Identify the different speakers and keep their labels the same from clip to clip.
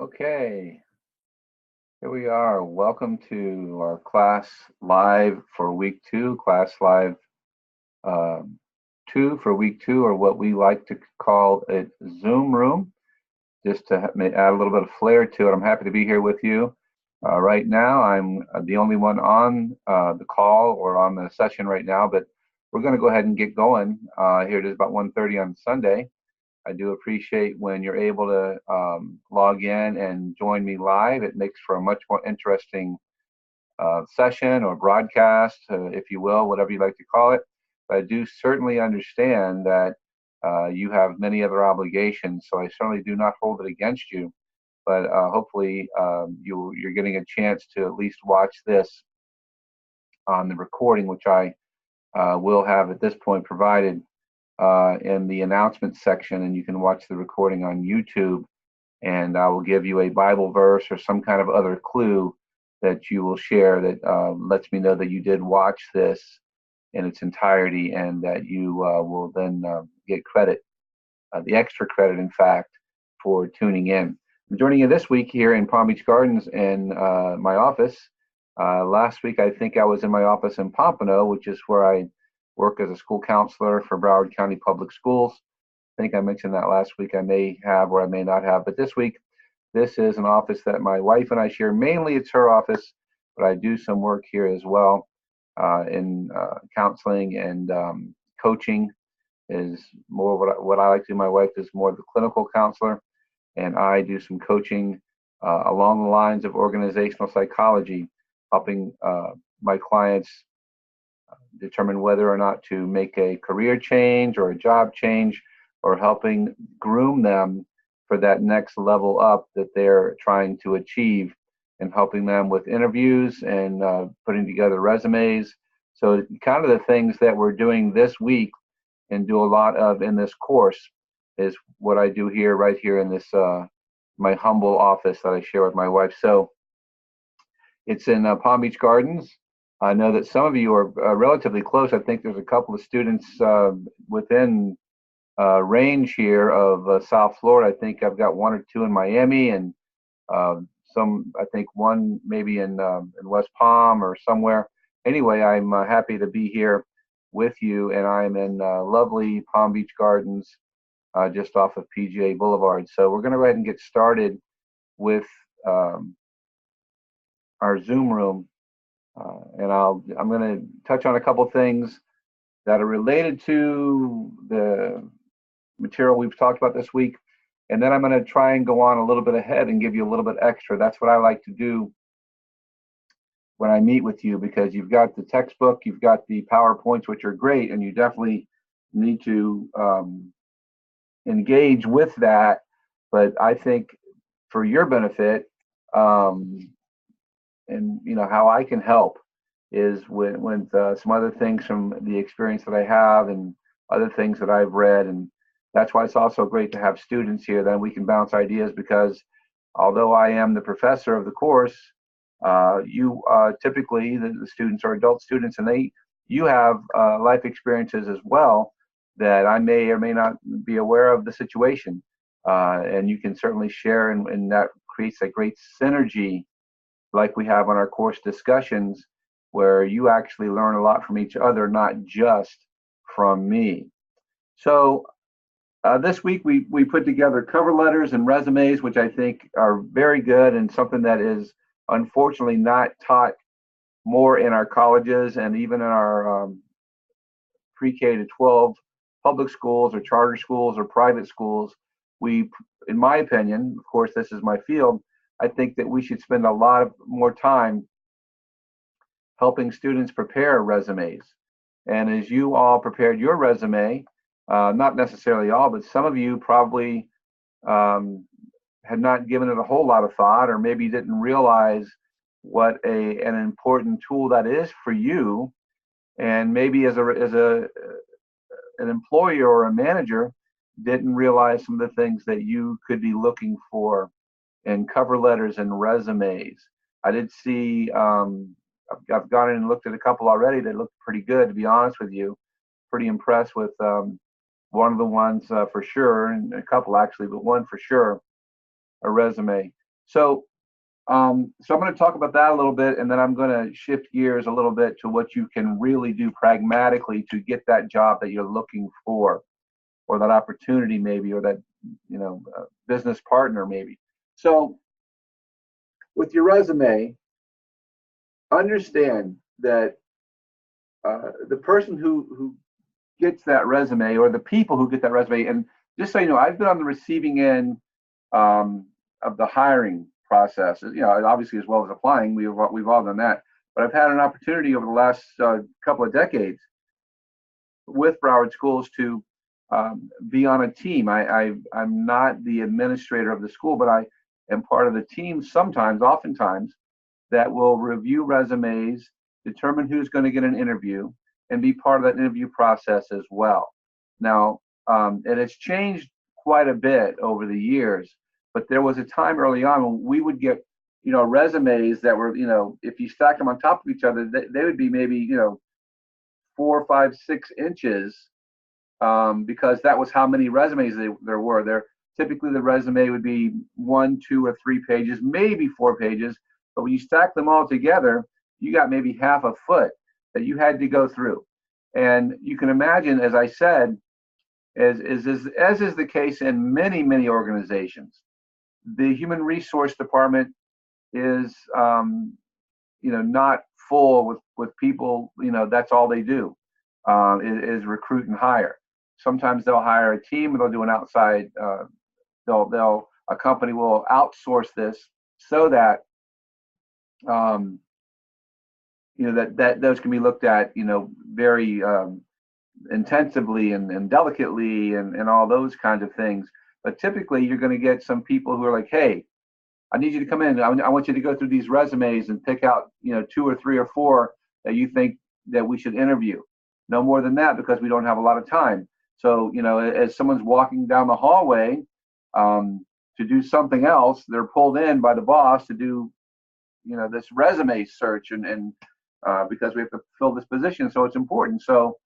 Speaker 1: Okay, here we are. Welcome to our class live for week two, class live um, two for week two, or what we like to call it Zoom room, just to add a little bit of flair to it. I'm happy to be here with you. Right now, I'm the only one on the call or on the session right now, but we're going to go ahead and get going. Here it is about 1:30 on Sunday. I do appreciate when you're able to log in and join me live. It makes for a much more interesting session or broadcast, if you will, whatever you like to call it. But I do certainly understand that you have many other obligations, so I certainly do not hold it against you. But hopefully you're getting a chance to at least watch this on the recording, which I will have at this point provided in the announcements section, and you can watch the recording on YouTube. And I will give you a Bible verse or some kind of other clue that you will share that lets me know that you did watch this in its entirety, and that you will then get credit, the extra credit, in fact, for tuning in. I'm joining you this week here in Palm Beach Gardens in my office. Last week, I think I was in my office in Pompano, which is where I work as a school counselor for Broward County Public Schools. I think I mentioned that last week. I may have or I may not have, but this week, this is an office that my wife and I share. Mainly it's her office, but I do some work here as well in counseling and coaching is more what I like to do. My wife is more of the clinical counselor, and I do some coaching along the lines of organizational psychology, helping my clients determine whether or not to make a career change or a job change, or helping groom them for that next level up that they're trying to achieve, and helping them with interviews and putting together resumes. So kind of the things that we're doing this week and do a lot of in this course is what I do here, right here in this my humble office that I share with my wife. So it's in Palm Beach Gardens. I know that some of you are relatively close. I think there's a couple of students within range here of South Florida. I think I've got one or two in Miami, and some, I think one maybe in West Palm or somewhere. Anyway, I'm happy to be here with you, and I'm in lovely Palm Beach Gardens, just off of PGA Boulevard. So we're going to go ahead and get started with our Zoom room, and I'm going to touch on a couple things that are related to the material we've talked about this week, and then I'm going to try and go on a little bit ahead and give you a little bit extra. That's what I like to do when I meet with you, because you've got the textbook, you've got the PowerPoints, which are great, and you definitely need to engage with that. But I think for your benefit, and how I can help is with some other things from the experience that I have and other things that I've read. And that's why it's also great to have students here. Then we can bounce ideas, because although I am the professor of the course, you typically the students are adult students, and you have life experiences as well that I may or may not be aware of the situation, and you can certainly share, and that creates a great synergy, like we have on our course discussions, where you actually learn a lot from each other, not just from me. So this week we put together cover letters and resumes, which I think are very good, and something that is unfortunately not taught more in our colleges and even in our pre-K to 12 public schools or charter schools or private schools. We, in my opinion, of course, this is my field, I think that we should spend a lot more time helping students prepare resumes. And as you all prepared your resume, not necessarily all, but some of you probably had not given it a whole lot of thought, or maybe didn't realize what an important tool that is for you. And maybe as an employer or a manager, didn't realize some of the things that you could be looking for in cover letters and resumes. I did see, I've gone in and looked at a couple already that look pretty good, to be honest with you. Pretty impressed with one of the ones for sure, and a couple actually, but one for sure, a resume. So I'm going to talk about that a little bit, and then I'm going to shift gears a little bit to what you can really do pragmatically to get that job that you're looking for, or that opportunity maybe, or that business partner maybe. So with your resume, understand that the person who gets that resume, or the people who get that resume, and just so you know, I've been on the receiving end of the hiring process. Obviously, as well as applying, we've all done that. But I've had an opportunity over the last couple of decades with Broward Schools to be on a team. I'm not the administrator of the school, but I am part of the team oftentimes, that will review resumes, determine who's going to get an interview, and be part of that interview process as well. Now, it has changed quite a bit over the years, but there was a time early on when we would get, resumes that were, if you stack them on top of each other, they would be maybe, 4, 5, 6 inches, because that was how many resumes there were. Typically, the resume would be 1, 2, or 3 pages, maybe 4 pages. But when you stack them all together, you got maybe half a foot that you had to go through. And you can imagine, as I said, as is the case in many, many organizations, the human resource department is, not full with people. That's all they do, is recruit and hire. Sometimes they'll hire a team, or they'll do an outside. A company will outsource this so that that those can be looked at, very intensively and delicately, and all those kinds of things. But typically, you're going to get some people who are like, "Hey, I need you to come in. I want you to go through these resumes and pick out, 2 or 3 or 4 that you think that we should interview. No more than that, because we don't have a lot of time." So, as someone's walking down the hallway to do something else, they're pulled in by the boss to do, this resume search, and because we have to fill this position, so it's important. So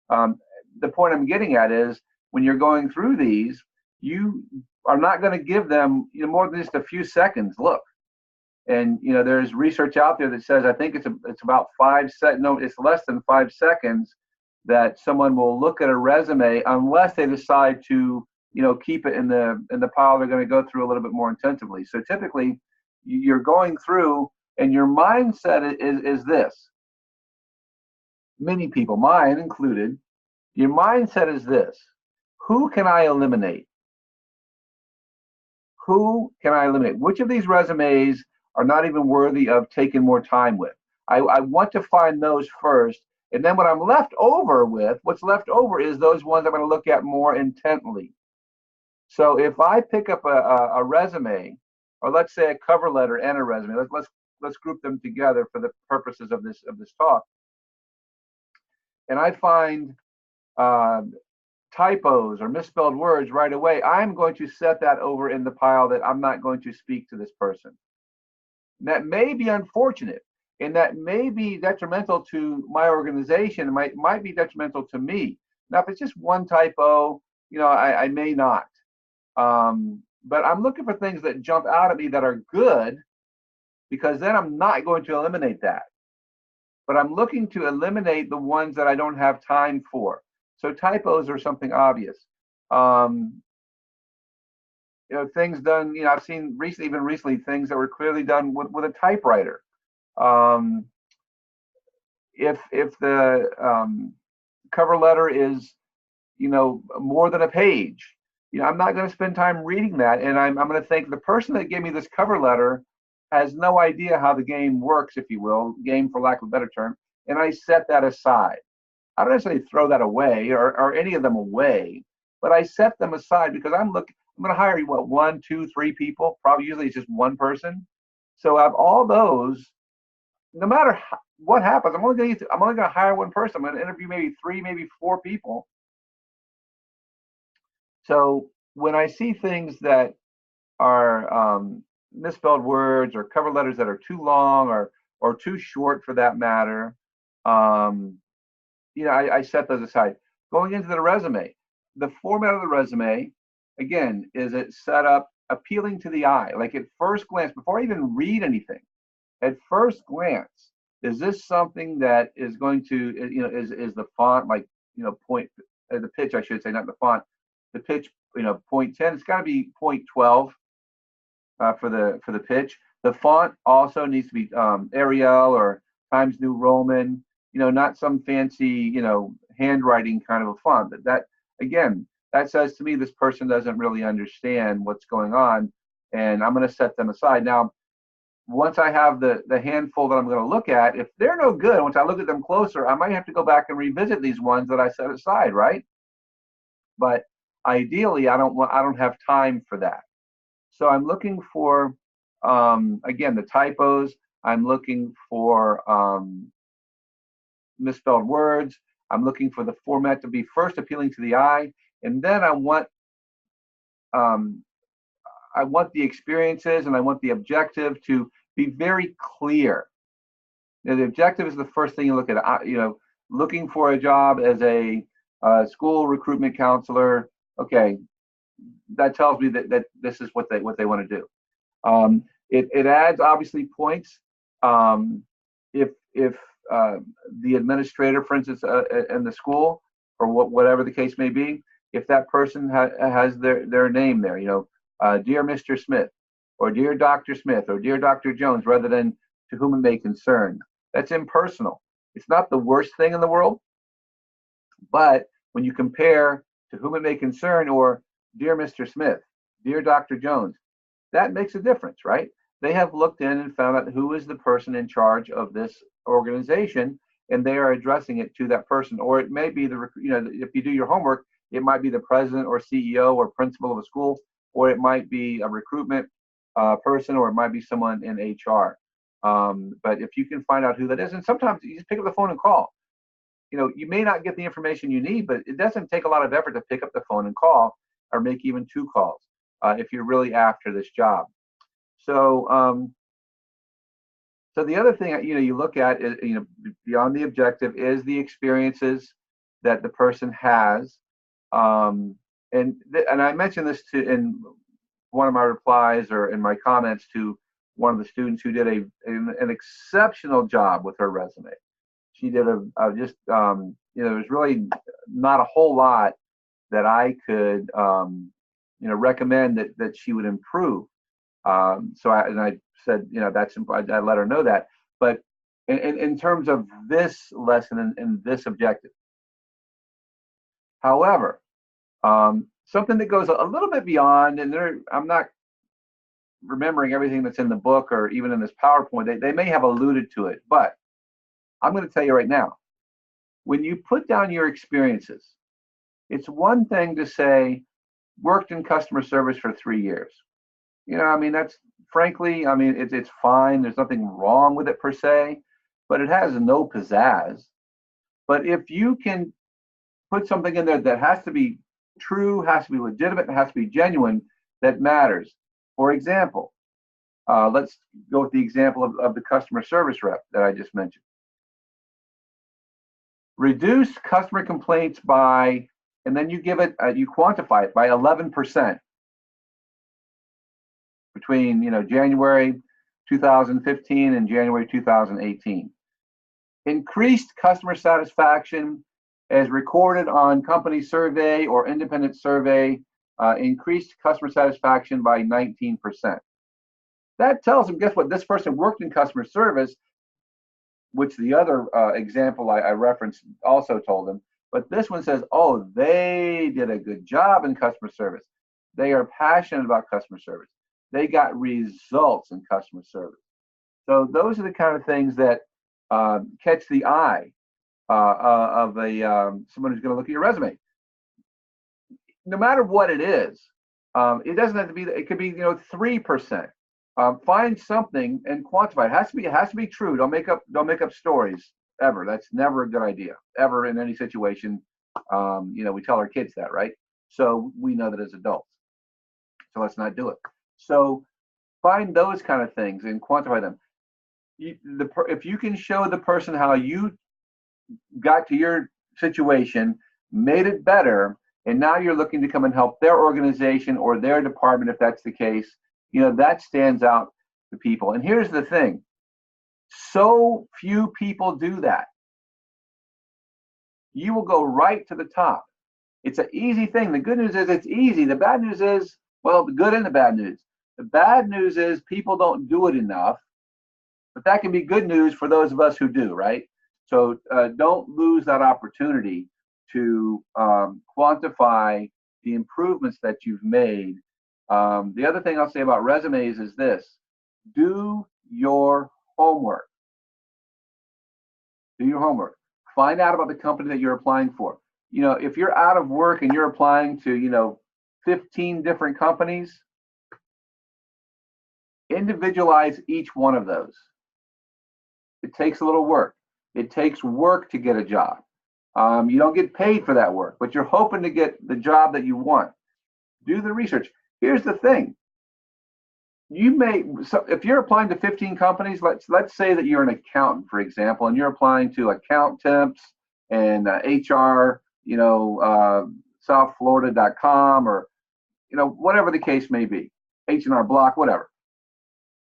Speaker 1: the point I'm getting at is, when you're going through these, you are not going to give them more than just a few seconds look. And there's research out there that says, I think it's about 5 seconds. No, it's less than 5 seconds that someone will look at a resume, unless they decide to keep it in the pile they're going to go through a little bit more intensively. So typically, you're going through, and your mindset is this. Many people, mine included, your mindset is this: who can I eliminate? Who can I eliminate? Which of these resumes are not even worthy of taking more time with? I want to find those first, and then what I'm left over with, what's left over is those ones I'm going to look at more intently. So if I pick up a resume, or let's say a cover letter and a resume, let's group them together for the purposes of this talk, and I find typos or misspelled words right away, I'm going to set that over in the pile that I'm not going to speak to this person. And that may be unfortunate, and that may be detrimental to my organization. It might be detrimental to me. Now, if it's just one typo, I may not. But I'm looking for things that jump out at me that are good, because then I'm not going to eliminate that. But I'm looking to eliminate the ones that I don't have time for. So typos are something obvious. Things done, I've seen recently, things that were clearly done with a typewriter. If the cover letter is, more than a page, I'm not going to spend time reading that. And I'm going to think the person that gave me this cover letter has no idea how the game works, if you will, game for lack of a better term. And I set that aside. I don't necessarily throw that away, or any of them away, but I set them aside because I'm going to hire 1, 2, 3 people. Probably usually it's just one person. So out of all those, no matter what happens, I'm only going to hire one person. I'm going to interview maybe 3, maybe 4 people. So when I see things that are misspelled words, or cover letters that are too long, or too short for that matter, I set those aside. Going into the resume, the format of the resume, again, is it set up appealing to the eye. Like at first glance, before I even read anything, at first glance, is this something that is going to, is the font like, point, the pitch, I should say, not the font, the pitch, 0.10, it's got to be 0.12 for the pitch. The font also needs to be Arial or Times New Roman, not some fancy, handwriting kind of a font. That again, that says to me this person doesn't really understand what's going on, and I'm going to set them aside. Now, once I have the handful that I'm going to look at, if they're no good, once I look at them closer, I might have to go back and revisit these ones that I set aside, right? But ideally, I don't have time for that. So I'm looking for, again, the typos. I'm looking for misspelled words. I'm looking for the format to be first appealing to the eye, and then I want the experiences and I want the objective to be very clear. The objective is the first thing you look at. Looking for a job as a school recruitment counselor. Okay, that tells me that this is what they want to do. It adds obviously points if the administrator, for instance, in the school, or whatever the case may be, if that person has their name there, dear Mr. Smith, or dear Dr. Smith, or dear Dr. Jones, rather than to whom it may concern. That's impersonal. It's not the worst thing in the world, but when you compare to whom it may concern, or dear Mr. Smith, dear Dr. Jones, that makes a difference, right? They have looked in and found out who is the person in charge of this organization, and they are addressing it to that person. Or it may be if you do your homework, it might be the president or CEO or principal of a school, or it might be a recruitment person, or it might be someone in HR. But if you can find out who that is, and sometimes you just pick up the phone and call. You may not get the information you need, but it doesn't take a lot of effort to pick up the phone and call, or make even 2 calls if you're really after this job. So, so the other thing you look at is beyond the objective is the experiences that the person has, and I mentioned this in one of my replies or in my comments to one of the students who did an exceptional job with her resume. She did there was really not a whole lot that I could recommend that she would improve. So I said, that's important. I let her know that. But in terms of this lesson and this objective, however, something that goes a little bit beyond, and I'm not remembering everything that's in the book or even in this PowerPoint. They may have alluded to it, but I'm going to tell you right now, when you put down your experiences, it's one thing to say, worked in customer service for 3 years. That's frankly, it's fine. There's nothing wrong with it per se, but it has no pizzazz. But if you can put something in there that has to be true, has to be legitimate, has to be genuine, that matters. For example, let's go with the example of the customer service rep that I just mentioned. Reduce customer complaints by, and then you give it, you quantify it by 11%. Between January 2015 and January 2018. Increased customer satisfaction as recorded on company survey or independent survey, increased customer satisfaction by 19%. That tells them, guess what, this person worked in customer service, which the other example I referenced also told them, but this one says, oh, they did a good job in customer service. They are passionate about customer service. They got results in customer service. So those are the kind of things that catch the eye of someone who's going to look at your resume. No matter what it is, it doesn't have to be. It could be 3%. Find something and quantify it. It has to be true. Don't make up stories ever. That's never a good idea ever in any situation. We tell our kids that, right? So we know that as adults. So let's not do it. So find those kind of things and quantify them. If you can show the person how you got to your situation, made it better, and now you're looking to come and help their organization or their department, if that's the case, that stands out to people. And here's the thing, so few people do that. You will go right to the top. It's an easy thing. The good news is it's easy. The bad news is, well, the good and the bad news. The bad news is people don't do it enough, but that can be good news for those of us who do, right? So don't lose that opportunity to quantify the improvements that you've made. The other thing I'll say about resumes is this: do your homework. Do your homework. Find out about the company that you're applying for. If you're out of work and you're applying to, 15 different companies, individualize each one of those. It takes a little work. It takes work to get a job. You don't get paid for that work, but you're hoping to get the job that you want. Do the research. Here's the thing. If you're applying to 15 companies, let's say that you're an accountant, for example, and you're applying to AccountTemps and HR, southflorida.com, or whatever the case may be, H&R Block, whatever.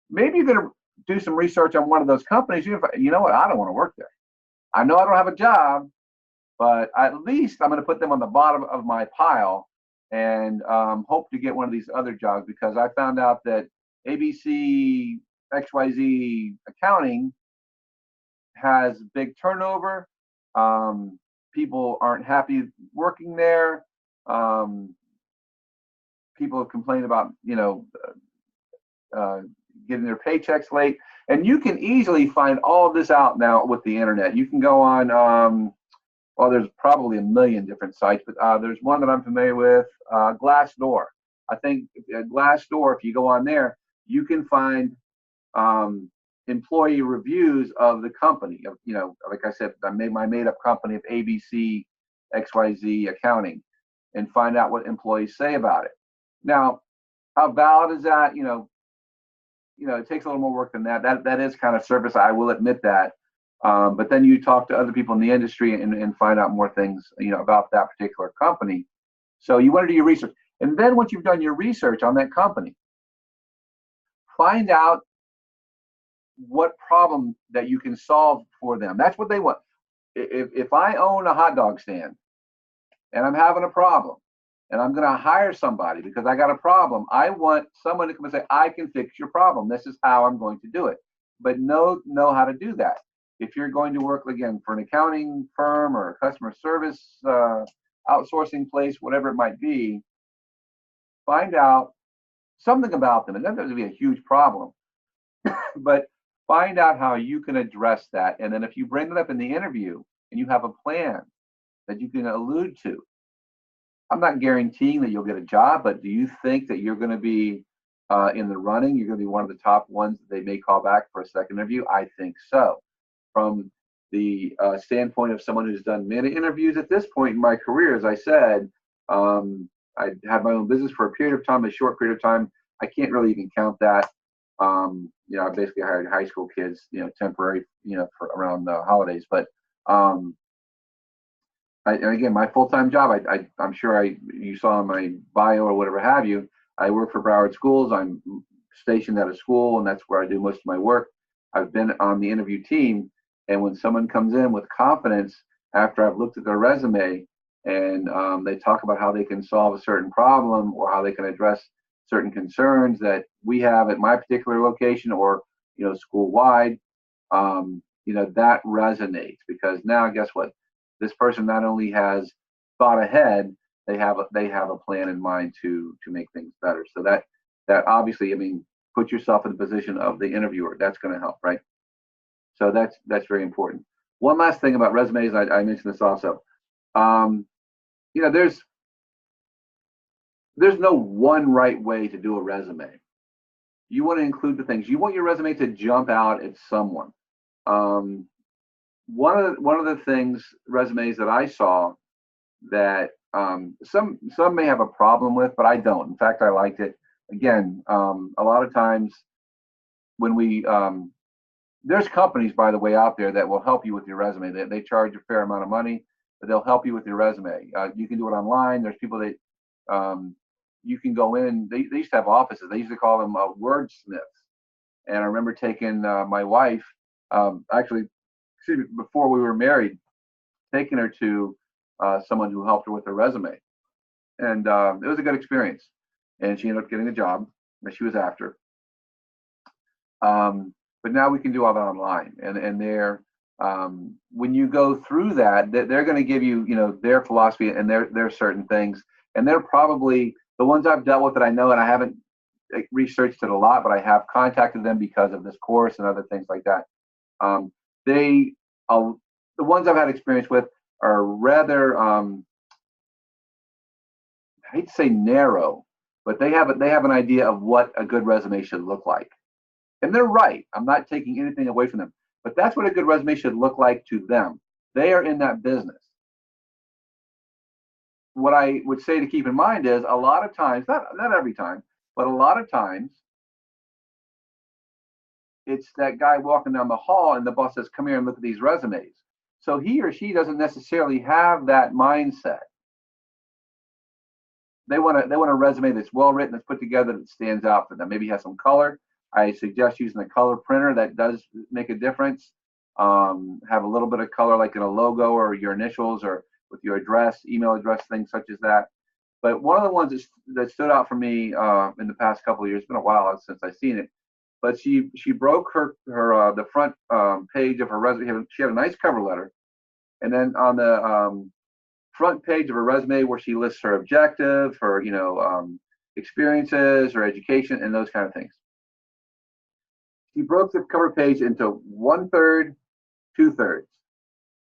Speaker 1: Maybe you're going to do some research on one of those companies. You know what? I don't want to work there. I know I don't have a job, but at least I'm going to put them on the bottom of my pile and hope to get one of these other jobs, because I found out that ABC XYZ accounting has big turnover. People aren't happy working there. People have complained about, getting their paychecks late. And you can easily find all of this out now with the internet. You can go on, well, there's probably a million different sites, but there's one that I'm familiar with, Glassdoor. I think Glassdoor, if you go on there, you can find employee reviews of the company. Like I said, I made my made-up company of ABC XYZ Accounting, and find out what employees say about it. Now, how valid is that? It takes a little more work than that. That is kind of surface. I will admit that. But then you talk to other people in the industry and find out more things, about that particular company. So you want to do your research. And then once you've done your research on that company, find out what problem that you can solve for them. That's what they want. If I own a hot dog stand and I'm having a problem and I'm going to hire somebody because I got a problem, I want someone to come and say, I can fix your problem. This is how I'm going to do it. But know how to do that. If you're going to work, again, for an accounting firm or a customer service outsourcing place, whatever it might be, find out something about them. And then there's going to be a huge problem. But find out how you can address that. And then if you bring it up in the interview and you have a plan that you can allude to, I'm not guaranteeing that you'll get a job, but do you think that you're going to be in the running? You're going to be one of the top ones that they may call back for a second interview? I think so. From the standpoint of someone who's done many interviews at this point in my career, as I said, I had my own business for a period of time, a short period of time. I can't really even count that. I basically hired high school kids, temporary, for around the holidays. But and again, my full-time job, I'm sure you saw in my bio or whatever have you, I work for Broward Schools. I'm stationed at a school, and that's where I do most of my work. I've been on the interview team, and when someone comes in with confidence after I've looked at their resume and they talk about how they can solve a certain problem or how they can address certain concerns that we have at my particular location or school-wide, that resonates, because now guess what? This person not only has thought ahead, they have a plan in mind to make things better. So that obviously, put yourself in the position of the interviewer. That's going to help, right? So that's very important. One last thing about resumes, I mentioned this also. There's no one right way to do a resume. You want to include the things. You want your resume to jump out at someone. One of the things, resumes that I saw that some may have a problem with, but I don't. In fact, I liked it. Again, a lot of times when we there's companies, by the way, out there that will help you with your resume. They charge a fair amount of money. They'll help you with your resume. You can do it online. There's people that you can go in. They used to have offices. They used to call them wordsmiths. And I remember taking my wife, actually, excuse me, before we were married, taking her to someone who helped her with her resume. And it was a good experience. And she ended up getting the job that she was after. But now we can do all that online. And they're, when you go through that, they're going to give you, their philosophy and their certain things. And they're probably the ones I've dealt with that I know, and I haven't researched it a lot, but I have contacted them because of this course and other things like that. The ones I've had experience with are rather, I hate to say narrow, but they have an idea of what a good resume should look like. And they're right. I'm not taking anything away from them, but that's what a good resume should look like to them. They are in that business. What I would say to keep in mind is a lot of times, not every time, but a lot of times, it's that guy walking down the hall and the boss says, "Come here and look at these resumes." So he or she doesn't necessarily have that mindset. They want a resume that's well written, that's put together, that stands out for them. Maybe has some color. I suggest using a color printer. That does make a difference. Have a little bit of color, like in a logo or your initials, or with your address, email address, things such as that. But one of the ones that stood out for me in the past couple of years, it's been a while since I've seen it, but she broke her the front page of her resume. She had a nice cover letter, and then on the front page of her resume, where she lists her objective, her experiences, her education, and those kind of things. She broke the cover page into 1/3, 2/3.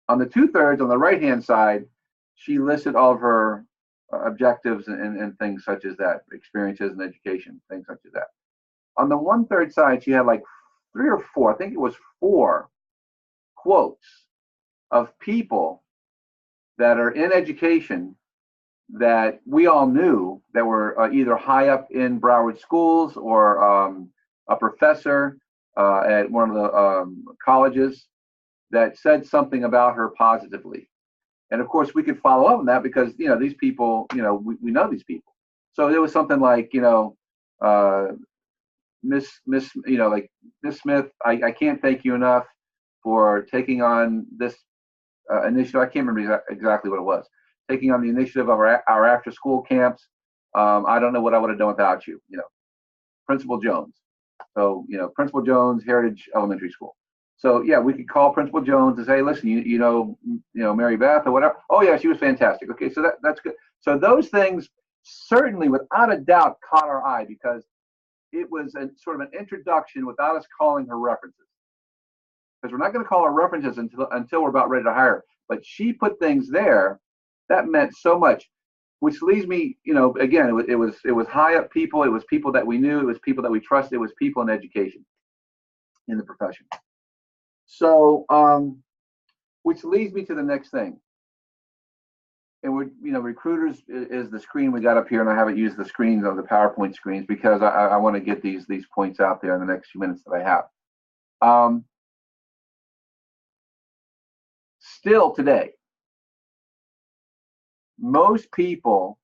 Speaker 1: On the 2/3, on the right-hand side, she listed all of her objectives and things such as that, experiences and education, things such as that. On the 1/3 side, she had like 3 or 4, I think it was 4 quotes of people that are in education that we all knew that were either high up in Broward schools or a professor at one of the colleges that said something about her positively. And of course, we could follow up on that because, these people, we know these people. So it was something like, Miss Smith, I can't thank you enough for taking on this initiative. I can't remember exactly what it was. Taking on the initiative of our after school camps. I don't know what I would have done without you. Principal Jones. So, Principal Jones, Heritage Elementary School. So yeah, we could call Principal Jones and say, listen, you know Mary Beth or whatever. Oh yeah, she was fantastic. Okay, so that's good. So those things certainly, without a doubt, caught our eye because it was a sort of an introduction without us calling her references. Because we're not going to call her references until we're about ready to hire her. But she put things there that meant so much, which leads me, again, it was high up people. It was people that we knew. It was people that we trusted. It was people in education, in the profession. So, which leads me to the next thing. And recruiters is the screen we got up here, and I haven't used the screens of the PowerPoint screens because I want to get these points out there in the next few minutes that I have. Still today, most people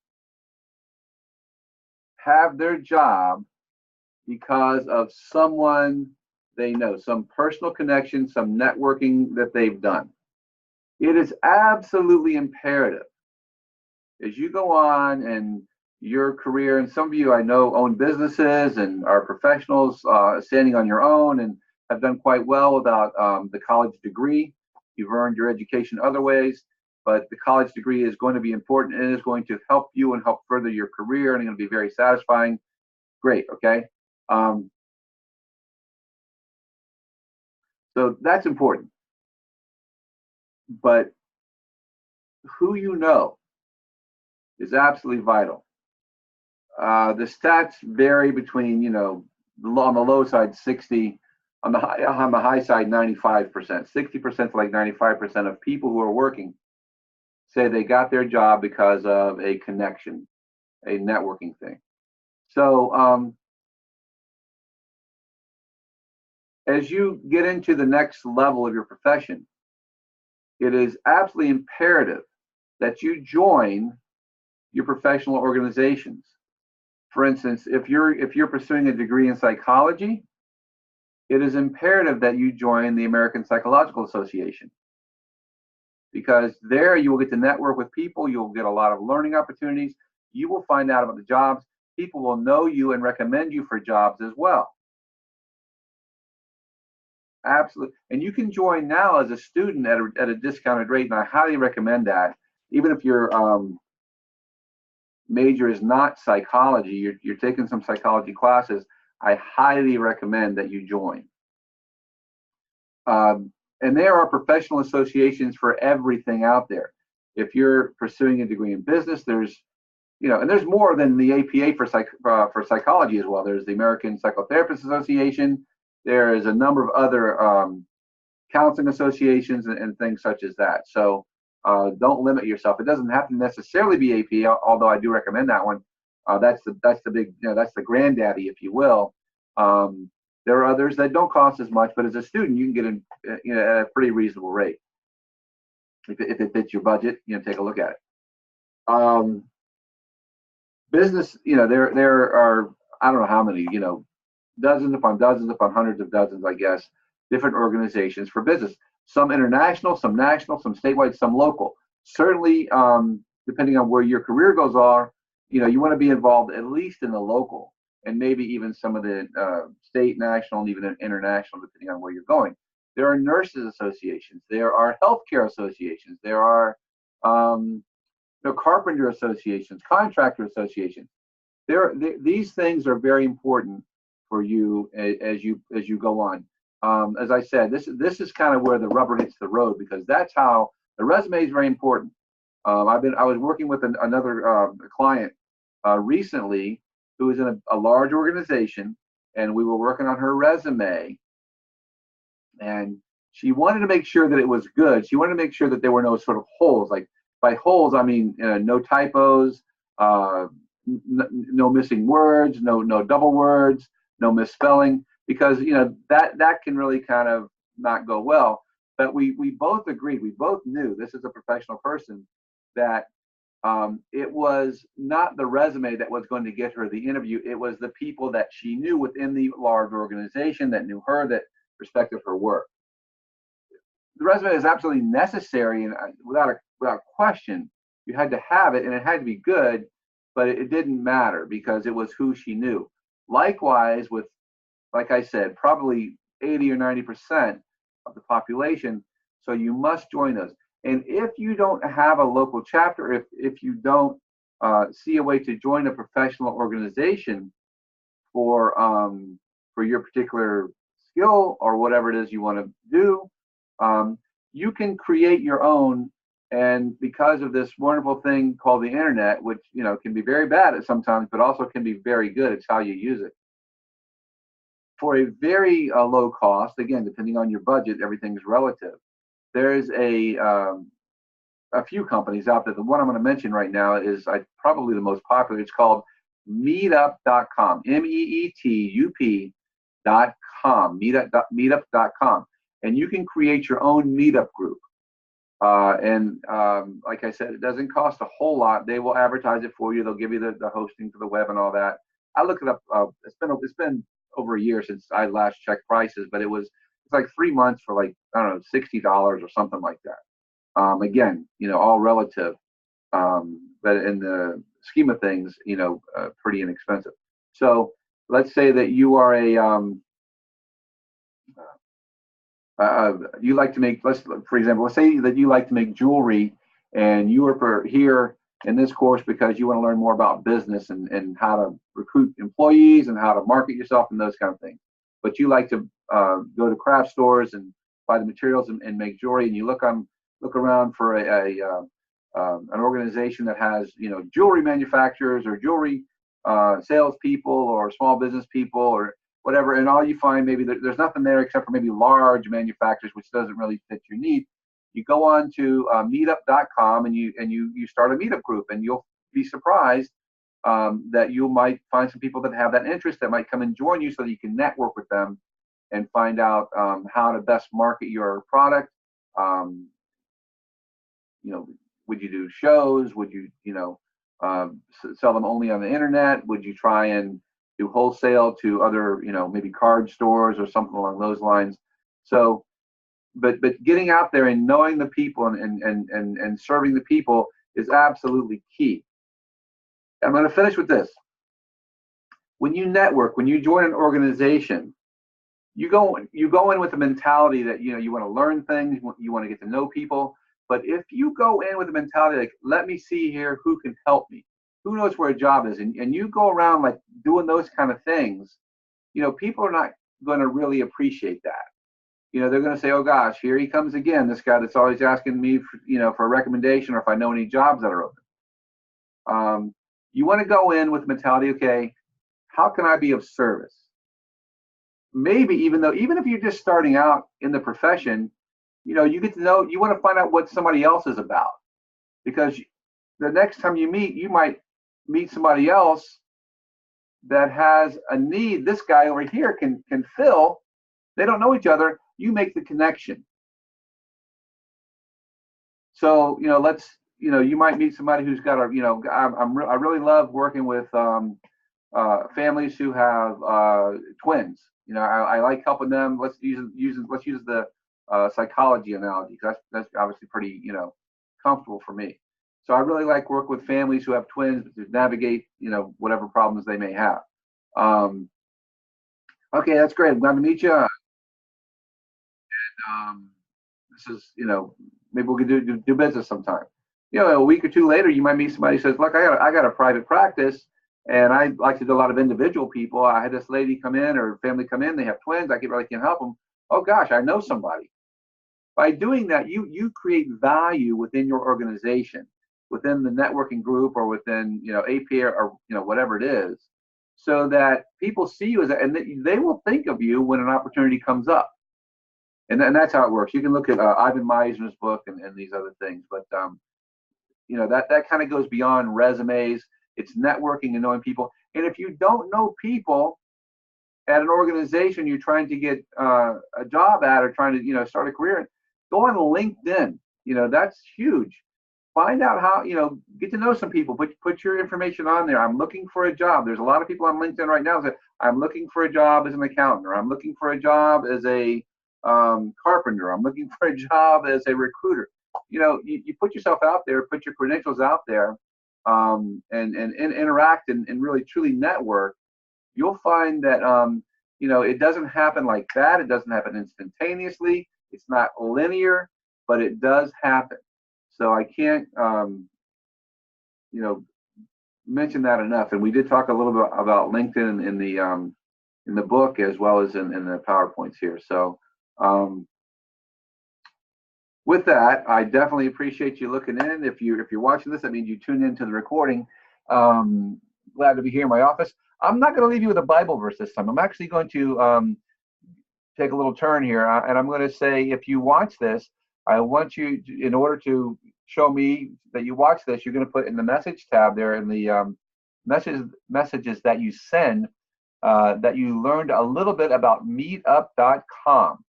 Speaker 1: have their job because of someone they know, some personal connection, some networking that they've done. It is absolutely imperative as you go on and your career, and some of you I know own businesses and are professionals standing on your own and have done quite well without the college degree. You've earned your education other ways, but the college degree is going to be important and is going to help you and help further your career, and it's going to be very satisfying. Great, okay? So that's important. But who you know is absolutely vital. The stats vary between, on the low side, 60, on the high side, 95%. 60% to like 95% of people who are working say they got their job because of a connection, a networking thing. So as you get into the next level of your profession, it is absolutely imperative that you join your professional organizations. For instance, if you're pursuing a degree in psychology, it is imperative that you join the American Psychological Association, because there you will get to network with people, you'll get a lot of learning opportunities, you will find out about the jobs, people will know you and recommend you for jobs as well. Absolutely. And you can join now as a student at a discounted rate, and I highly recommend that. Even if your major is not psychology, you're taking some psychology classes, I highly recommend that you join. And there are professional associations for everything out there. If you're pursuing a degree in business, there's, and there's more than the APA for psychology as well. There's the American Psychotherapists Association. There is a number of other counseling associations and things such as that. So don't limit yourself. It doesn't have to necessarily be APA, although I do recommend that one. That's the big, that's the granddaddy, if you will. There are others that don't cost as much, but as a student, you can get in at a pretty reasonable rate. If it fits your budget, take a look at it. Business, there are, I don't know how many, dozens upon hundreds of dozens, I guess, different organizations for business. Some international, some national, some statewide, some local. Certainly, depending on where your career goals are, you want to be involved at least in the local, and maybe even some of the state, national, and even international, depending on where you're going. There are nurses associations. There are healthcare associations. There are carpenter associations, contractor associations. These things are very important for you as you go on. As I said, this is kind of where the rubber hits the road, because that's how the resume is very important. I was working with another client recently who was in a large organization, and we were working on her resume, and she wanted to make sure that it was good. She wanted to make sure that there were no sort of holes. Like, by holes, I mean no typos, no missing words, no double words, no misspelling, because that can really kind of not go well. But we both agreed, we both knew, this is a professional person, that it was not the resume that was going to get her the interview. It was the people that she knew within the large organization that knew her, that respected her work. The resume is absolutely necessary, and without question, you had to have it, and it had to be good, but it didn't matter because it was who she knew. Likewise with, like I said, probably 80 or 90% of the population. So you must join those. And if you don't have a local chapter, if you don't see a way to join a professional organization for your particular skill or whatever it is you want to do, you can create your own. And because of this wonderful thing called the internet, which can be very bad at sometimes, but also can be very good, it's how you use it. For a very low cost, again, depending on your budget, everything's relative. There's a few companies out there. The one I'm going to mention right now is probably the most popular. It's called Meetup.com, MEETUP.com, Meetup.com. And you can create your own meetup group. Like I said, it doesn't cost a whole lot. They will advertise it for you. They'll give you the hosting for the web and all that. I looked it up. It's been over a year since I last checked prices, but it's like 3 months for, like, I don't know, $60 or something like that. Again, all relative, but in the scheme of things, pretty inexpensive. So let's say that you are you like to make, for example, let's say that you like to make jewelry, and you are here in this course because you want to learn more about business and how to recruit employees and how to market yourself and those kind of things. But you like to go to craft stores and buy the materials and make jewelry, and you look around for an organization that has jewelry manufacturers or jewelry salespeople or small business people or whatever, and all you find, maybe there's nothing there except for maybe large manufacturers, which doesn't really fit your need. You go on to meetup.com and you start a meetup group, and you'll be surprised that you might find some people that have that interest that might come and join you, so that you can network with them and find out how to best market your product, would you do shows? Would you, sell them only on the internet? Would you try and do wholesale to other, maybe card stores or something along those lines? So, but getting out there and knowing the people and serving the people is absolutely key. I'm going to finish with this. When you network, when you join an organization, you go in with the mentality that you want to learn things, you want to get to know people. But if you go in with the mentality like, let me see here who can help me, who knows where a job is, and you go around like doing those kind of things, people are not going to really appreciate that. They're going to say, oh gosh, here he comes again, this guy that's always asking me for a recommendation, or if I know any jobs that are open. You want to go in with the mentality, okay, how can I be of service? Maybe even if you're just starting out in the profession, you get to know, you want to find out what somebody else is about, because the next time you meet, you might meet somebody else that has a need this guy over here can fill. They don't know each other. You make the connection. So you might meet somebody who's got I really love working with families who have twins. I like helping them. Let's use the psychology analogy, because that's obviously pretty comfortable for me. So I really like work with families who have twins to navigate whatever problems they may have. Okay, that's great. I'm glad to meet you. This is maybe we can do business sometime. A week or two later, you might meet somebody who says, look, I got a private practice, and I like to do a lot of individual people. I had this lady come in, or family come in, they have twins, I really can't help them. Oh gosh, I know somebody. By doing that, you create value within your organization, within the networking group, or within APA, or whatever it is, so that people see you and they will think of you when an opportunity comes up. And that's how it works. You can look at Ivan Misner's book and these other things, but that kind of goes beyond resumes. It's networking and knowing people. And if you don't know people at an organization you're trying to get a job at, or trying to start a career in, go on LinkedIn. That's huge. Find out how get to know some people. Put your information on there. I'm looking for a job. There's a lot of people on LinkedIn right now that I'm looking for a job as an accountant, or I'm looking for a job as a carpenter. I'm looking for a job as a recruiter. You put yourself out there, put your credentials out there, and interact and really truly network. You'll find that it doesn't happen like that. It doesn't happen instantaneously. It's not linear, but it does happen. So I can't mention that enough. And we did talk a little bit about LinkedIn in the book, as well as in the PowerPoints here. So with that, I definitely appreciate you looking in. If you're watching this, that means you tuned into the recording. Glad to be here in my office. I'm not going to leave you with a Bible verse this time. I'm actually going to take a little turn here, and I'm going to say, if you watch this, I want you to, in order to show me that you watch this, you're going to put in the message tab there in the messages that you send that you learned a little bit about meetup.com.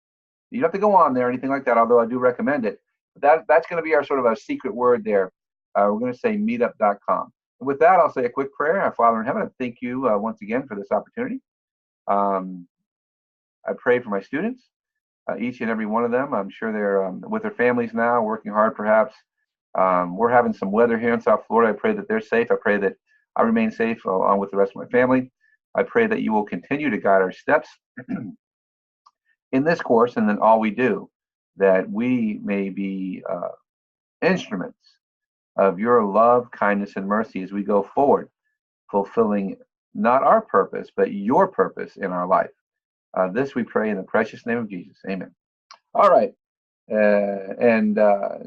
Speaker 1: You don't have to go on there or anything like that, although I do recommend it. But that's going to be our sort of a secret word there. We're going to say meetup.com. And with that, I'll say a quick prayer. Our Father in heaven, I thank you once again for this opportunity. I pray for my students, each and every one of them. I'm sure they're with their families now, working hard perhaps. We're having some weather here in South Florida. I pray that they're safe. I pray that I remain safe along with the rest of my family. I pray that you will continue to guide our steps in this course, and in all we do, that we may be instruments of your love, kindness, and mercy as we go forward, fulfilling not our purpose, but your purpose in our life. This we pray in the precious name of Jesus. Amen. All right. And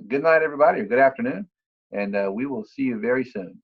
Speaker 1: good night, everybody, or good afternoon. And we will see you very soon.